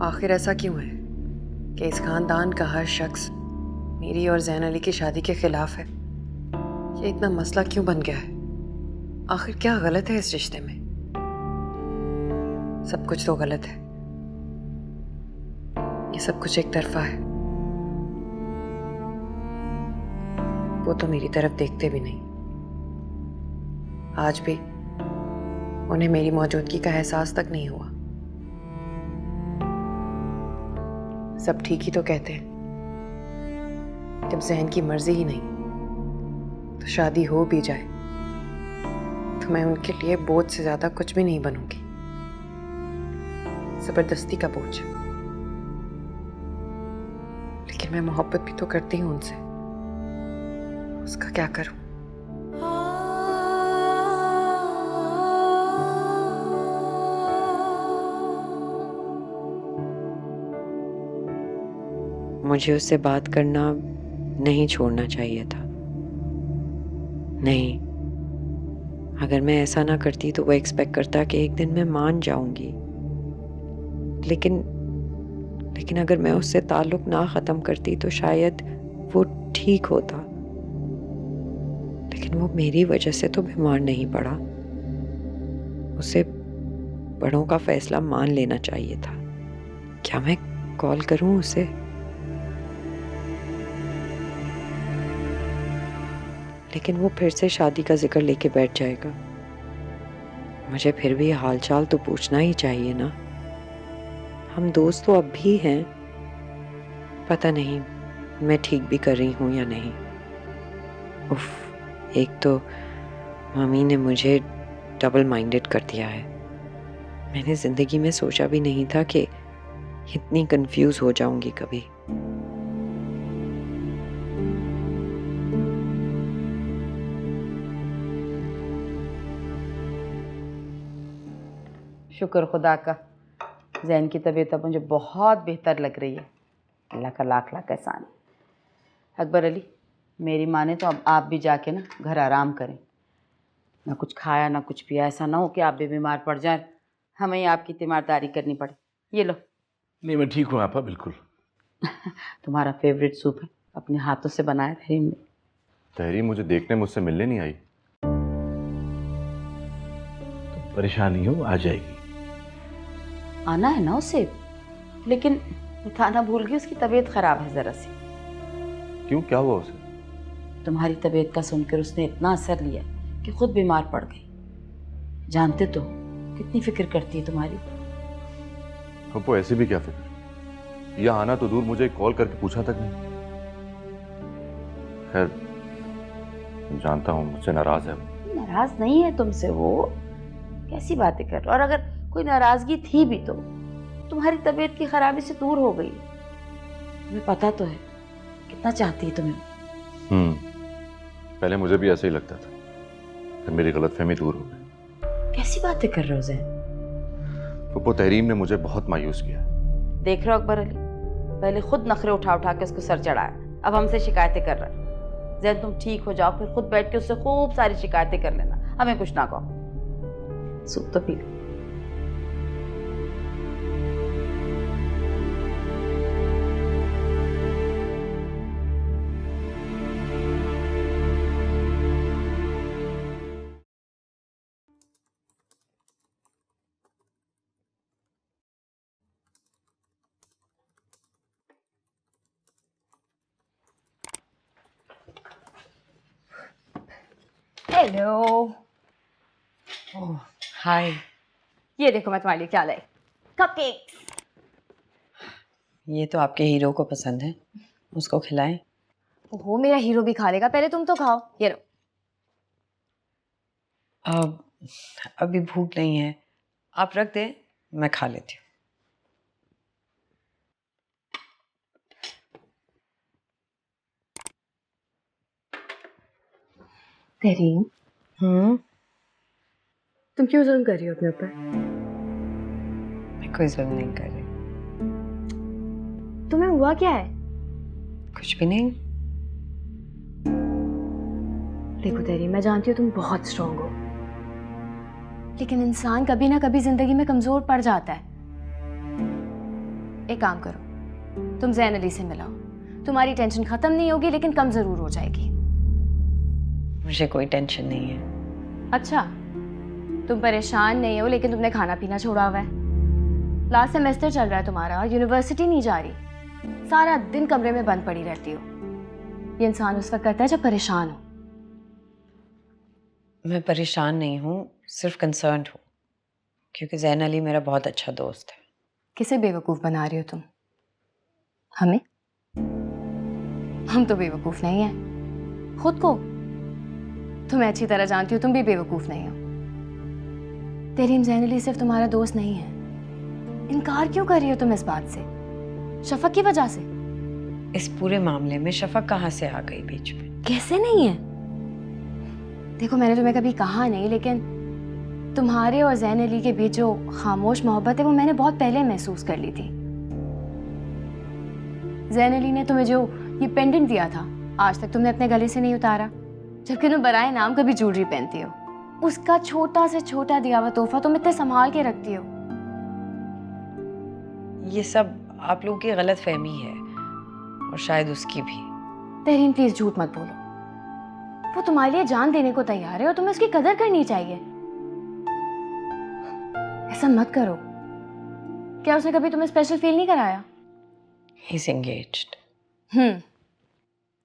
आखिर ऐसा क्यों है कि इस खानदान का हर शख्स मेरी और ज़ैन अली की शादी के खिलाफ है? ये इतना मसला क्यों बन गया है? आखिर क्या गलत है इस रिश्ते में? सब कुछ तो गलत है। ये सब कुछ एक तरफा है। वो तो मेरी तरफ देखते भी नहीं। आज भी उन्हें मेरी मौजूदगी का एहसास तक नहीं हुआ। सब ठीक ही तो कहते हैं। जब ज़हन की मर्जी ही नहीं तो शादी हो भी जाए तो मैं उनके लिए बोझ से ज्यादा कुछ भी नहीं बनूंगी। जबरदस्ती का बोझ। लेकिन मैं मोहब्बत भी तो करती हूँ उनसे। उसका क्या करूं? मुझे उससे बात करना नहीं छोड़ना चाहिए था। नहीं, अगर मैं ऐसा ना करती तो वो एक्सपेक्ट करता कि एक दिन मैं मान जाऊंगी। लेकिन अगर मैं उससे ताल्लुक ना ख़त्म करती तो शायद वो ठीक होता। लेकिन वो मेरी वजह से तो बीमार नहीं पड़ा। उसे बड़ों का फैसला मान लेना चाहिए था। क्या मैं कॉल करूं उसे? लेकिन वो फिर से शादी का जिक्र लेके बैठ जाएगा। मुझे फिर भी हालचाल तो पूछना ही चाहिए ना। हम दोस्त तो अब भी हैं। पता नहीं मैं ठीक भी कर रही हूँ या नहीं। उफ, एक तो मम्मी ने मुझे डबल माइंडेड कर दिया है। मैंने जिंदगी में सोचा भी नहीं था कि इतनी कंफ्यूज हो जाऊंगी कभी। शुक्र खुदा का, ज़ैन की तबीयत अब मुझे बहुत बेहतर लग रही है। अल्लाह का लाख लाख एहसान है। अकबर अली, मेरी माँ ने तो अब आप भी जाके ना घर आराम करें। ना कुछ खाया ना कुछ पिया। ऐसा ना हो कि आप भी बीमार पड़ जाए, हमें ही आपकी तीमारदारी करनी पड़े। ये लो। नहीं, मैं ठीक हूँ आपा, बिल्कुल। तुम्हारा फेवरेट सूप है, अपने हाथों से बनाया तहरीम ने। तहरीम मुझे देखने मुझसे मिलने नहीं आई। तो परेशानी हो, आ जाएगी। आना है ना उसे, लेकिन बताना भूल गई, उसकी तबीयत ख़राब है ज़रा सी। क्यों, क्या हुआ उसे? तुम्हारी तबीयत का सुनकर उसने इतना असर लिया कि खुद बीमार पड़ गई। जानते तो कितनी फिक्र करती है तुम्हारी। पप्पू, ऐसे भी क्या फिक्र? यह आना तो दूर, मुझे कॉल करके पूछा तक नहीं। खैर, जानता हूँ मुझसे नाराज है। नाराज नहीं है तुमसे वो, कैसी बातें कर रहे हो? और अगर कोई नाराजगी थी भी तो तुम्हारी तबीयत की खराबी से दूर हो गई। तुम्हें पता तो है कितना चाहती है तुम्हें। पहले मुझे भी ऐसा ही लगता था, फिर मेरी गलतफहमी दूर हो गई। कैसी बातें कर रहे हो ज़ैन? पप्पू, तहरीम ने मुझे बहुत मायूस किया। देख रहे हो अकबर अली, पहले खुद नखरे उठा उठा के उसको सर चढ़ाया, अब हमसे शिकायतें कर रहा है। ज़ैन, तुम ठीक हो जाओ, फिर खुद बैठ के उससे खूब सारी शिकायतें कर लेना, हमें कुछ ना कहो। सूप तो पी लो। हेलो। ओह, हाय। ये देखो मैं तुम्हारे लिए क्या लाई, कपकेक्स। ये तो आपके हीरो को पसंद है, उसको खिलाएं। ओहो, मेरा हीरो भी खा लेगा, पहले तुम तो खाओ। ये लो। अब अभी भूख नहीं है, आप रख दें, मैं खा लेती हूँ। तहरीम, तुम क्यों जुल्म कर रही हो अपने ऊपर? मैं कोई जुल्म नहीं कर रही। तुम्हें हुआ क्या है? कुछ भी नहीं। देखो तहरीम, मैं जानती हूँ तुम बहुत स्ट्रांग हो, लेकिन इंसान कभी ना कभी जिंदगी में कमजोर पड़ जाता है। एक काम करो, तुम जैन अली से मिलाओ। तुम्हारी टेंशन खत्म नहीं होगी लेकिन कम जरूर हो जाएगी। मुझे कोई टेंशन नहीं है। अच्छा, तुम परेशान नहीं हो लेकिन तुमने खाना पीना छोड़ा हुआ है। लास्ट सेमेस्टर चल रहा है तुम्हारा, यूनिवर्सिटी नहीं जा रही, सारा दिन कमरे में बंद पड़ी रहती हो। ये इंसान उस वक्त करता है जब परेशान हो। मैं परेशान नहीं हूँ, सिर्फ कंसर्न्ड हूँ, क्योंकि जैन अली मेरा बहुत अच्छा दोस्त है। किसे बेवकूफ़ बना रही हो तुम? हमें? हम तो बेवकूफ़ नहीं हैं। खुद को तुम्हें अच्छी तरह जानती हो, तुम भी बेवकूफ़ नहीं हो। तेरीम जैन अली सिर्फ तुम्हारा दोस्त नहीं है। इनकार क्यों कर रही हो तुम इस बात से? शफक की वजह से? इस पूरे मामले में शफक कहाँ से आ गई बीच में? कैसे नहीं है? देखो, मैंने तुम्हें कभी कहा नहीं, लेकिन तुम्हारे और जैन अली के बीच जो खामोश मोहब्बत है वो मैंने बहुत पहले महसूस कर ली थी। जैन अली ने तुम्हें जो ये पेंडेंट दिया था, आज तक तुमने अपने गले से नहीं उतारा, जबकि तुम बराए नाम कभी ज्वेलरी पहनती हो। उसका छोटा से छोटा दिया हुआ तोहफा तुम इतने संभाल के रखती हो। ये सब आप लोगों की गलत फहमी है, और शायद उसकी भी। तहरीन, प्लीज झूठ मत बोलो। वो तुम्हारे लिए जान देने को तैयार है और तुम्हें उसकी कदर करनी चाहिए। ऐसा मत करो। क्या उसने कभी तुम्हें स्पेशल फील नहीं कराया? He's engaged.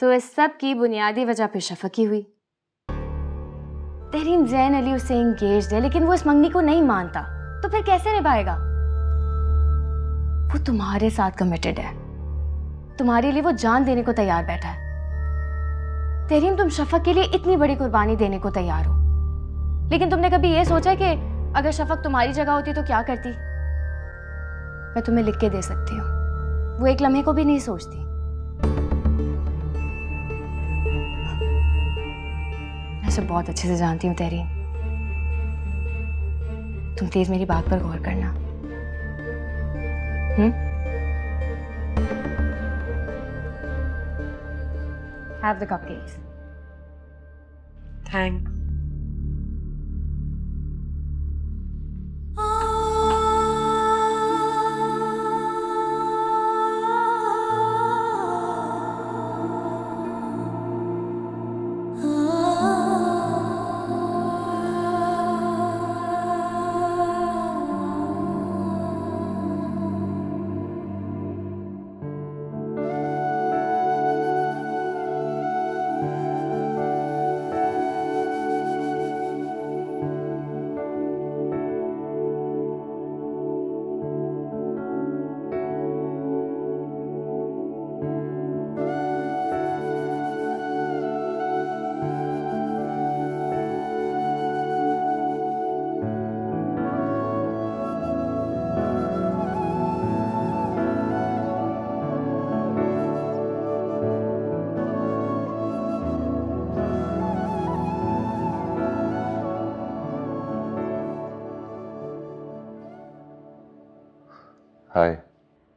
तो इस सब की बुनियादी वजह फिर शफक की हुई। तहरीम, जैन अली उससे एंगेज्ड है लेकिन वो इस मंगनी को नहीं मानता, तो फिर कैसे निभाएगा? वो तुम्हारे साथ कमिटेड है, तुम्हारे लिए वो जान देने को तैयार बैठा है। तहरीम, तुम शफक के लिए इतनी बड़ी कुर्बानी देने को तैयार हो, लेकिन तुमने कभी ये सोचा कि अगर शफक तुम्हारी जगह होती तो क्या करती? मैं तुम्हें लिख के दे सकती हूँ, वो एक लम्हे को भी नहीं सोचती। मैं सब बहुत अच्छे से जानती हूँ तहरीन। तुम प्लीज मेरी बात पर गौर करना। Have the cupcakes. Thanks. हाय।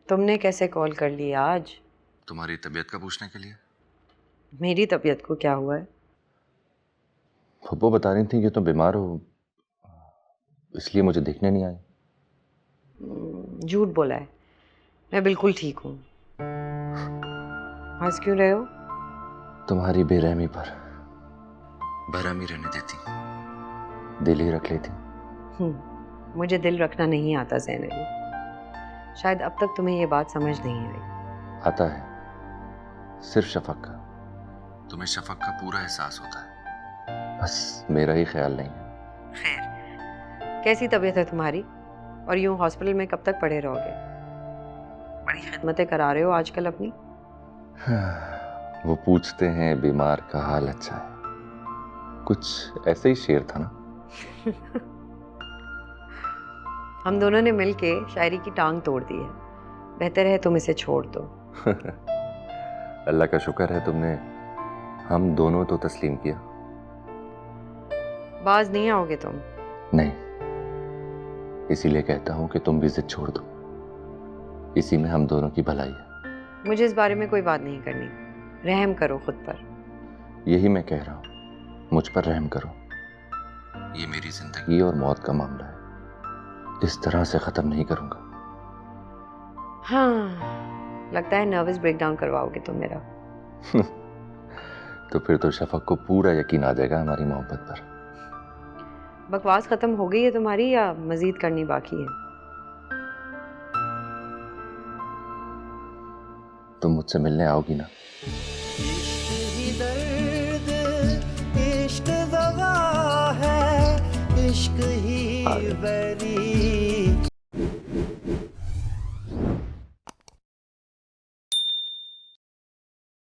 तुमने कैसे कॉल कर लिया आज? तुम्हारी तबीयत का पूछने के लिए। मेरी तबीयत को क्या हुआ है? फुप्पो बता रही थी कि तुम बीमार हो, इसलिए मुझे देखने नहीं आई। झूठ बोला है, मैं बिल्कुल ठीक हूँ। हंस क्यों रहे हो? तुम्हारी बेरहमी पर बेरहमी रहने देती, दिल ही रख लेती। मुझे दिल रखना नहीं आता ज़ैन अली, शायद अब तक तुम्हें ये बात समझ नहीं आई। आता है, सिर्फ शफक का। तुम्हें शफक का पूरा एहसास होता है, बस मेरा ही ख्याल नहीं है। खैर, कैसी तबीयत है तुम्हारी? और यूं हॉस्पिटल में कब तक पड़े रहोगे? बड़ी खिदमतें करा रहे हो आजकल अपनी। वो पूछते हैं बीमार का हाल अच्छा है, कुछ ऐसे ही शेर था ना। हम दोनों ने मिलके शायरी की टांग तोड़ दी है, बेहतर है तुम इसे छोड़ दो। अल्लाह का शुक्र है तुमने हम दोनों तो तस्लीम किया। बाज नहीं आओगे तुम? नहीं, इसीलिए कहता हूं कि तुम भी जिद छोड़ दो, इसी में हम दोनों की भलाई है। मुझे इस बारे में कोई बात नहीं करनी, रहम करो खुद पर। यही मैं कह रहा हूं, मुझ पर रहम करो। ये मेरी जिंदगी और मौत का मामला है, इस तरह से खत्म नहीं करूंगा। हाँ, लगता है नर्वस ब्रेकडाउन करवाओगे तुम मेरा। तो फिर तो शफक को पूरा यकीन आ जाएगा हमारी मोहब्बत पर। बकवास खत्म हो गई है तुम्हारी या मजीद करनी बाकी है? तुम मुझसे मिलने आओगी ना? इश्क ही दवा है, इश्क ही आ गए। बरी